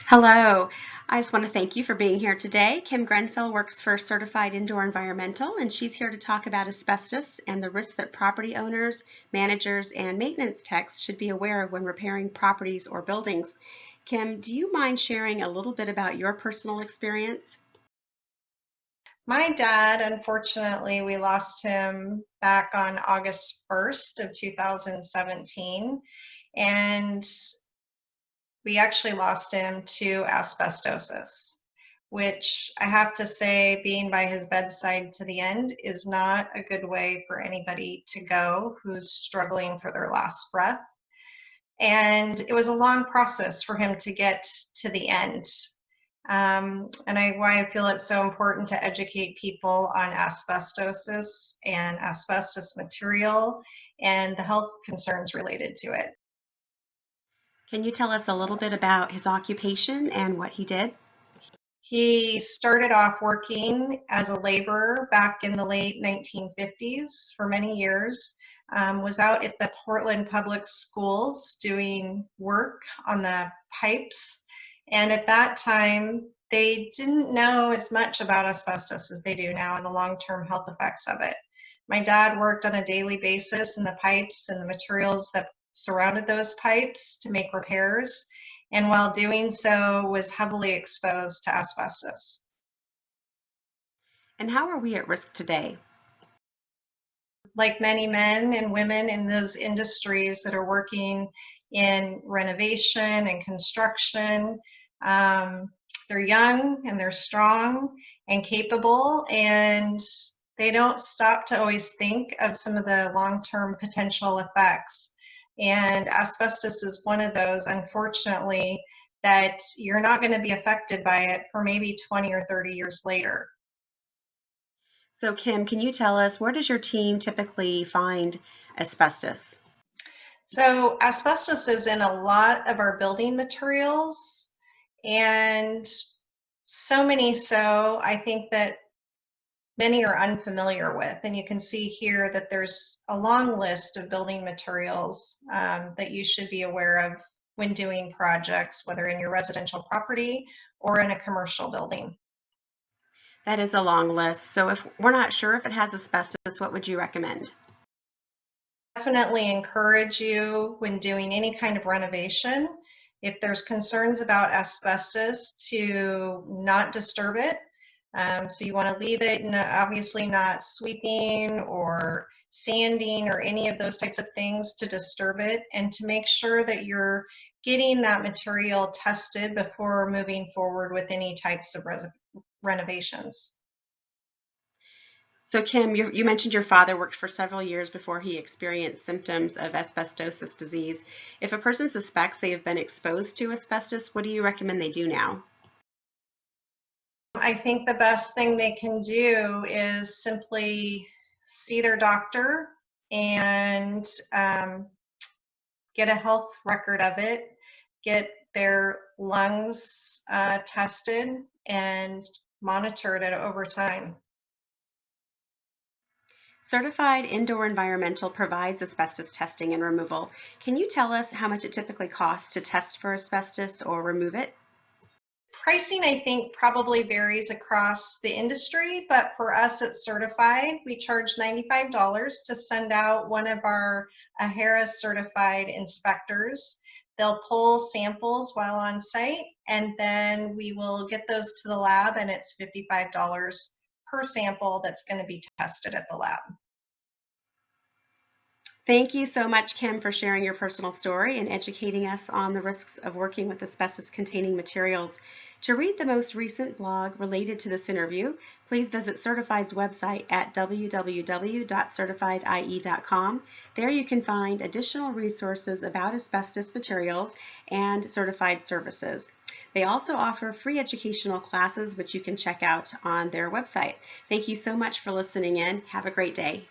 Hello. I just want to thank you for being here today. Kim Grenfell works for Certified Indoor Environmental, and she's here to talk about asbestos and the risks that property owners, managers, and maintenance techs should be aware of when repairing properties or buildings. Kim, do you mind sharing a little bit about your personal experience? My dad, unfortunately, we lost him back on August 1st of 2017, and we actually lost him to asbestosis, which I have to say, being by his bedside to the end is not a good way for anybody to go who's struggling for their last breath. And it was a long process for him to get to the end. Why I feel it's so important to educate people on asbestosis and asbestos material and the health concerns related to it. Can you tell us a little bit about his occupation and what he did? He started off working as a laborer back in the late 1950s for many years, was out at the Portland Public Schools doing work on the pipes. And at that time, they didn't know as much about asbestos as they do now and the long-term health effects of it. My dad worked on a daily basis in the pipes and the materials that surrounded those pipes to make repairs, and while doing so was heavily exposed to asbestos. And how are we at risk today? Like many men and women in those industries that are working in renovation and construction, um, they're young and they're strong and capable, and they don't stop to always think of some of the long-term potential effects. And asbestos is one of those, unfortunately, that you're not going to be affected by it for maybe 20 or 30 years later. So, Kim, can you tell us where does your team typically find asbestos? So asbestos is in a lot of our building materials, and so many so I think that many are unfamiliar with. And you can see here that there's a long list of building materials that you should be aware of when doing projects, whether in your residential property or in a commercial building. That is a long list. So if we're not sure if it has asbestos, what would you recommend? Definitely encourage you when doing any kind of renovation, if there's concerns about asbestos, to not disturb it. So you want to leave it, obviously not sweeping or sanding or any of those types of things to disturb it, and to make sure that you're getting that material tested before moving forward with any types of renovations. So Kim, you mentioned your father worked for several years before he experienced symptoms of asbestosis disease. If a person suspects they have been exposed to asbestos, what do you recommend they do now? I think the best thing they can do is simply see their doctor and get a health record of it, get their lungs tested, and monitored it over time. Certified Indoor Environmental provides asbestos testing and removal. Can you tell us how much it typically costs to test for asbestos or remove it? Pricing, I think, probably varies across the industry, but for us at Certified, we charge $95 to send out one of our AHERA certified inspectors. They'll pull samples while on site, and then we will get those to the lab, and it's $55 per sample that's going to be tested at the lab. Thank you so much, Kim, for sharing your personal story and educating us on the risks of working with asbestos-containing materials. To read the most recent blog related to this interview, please visit Certified's website at www.certifiedie.com. There you can find additional resources about asbestos materials and certified services. They also offer free educational classes, which you can check out on their website. Thank you so much for listening in. Have a great day.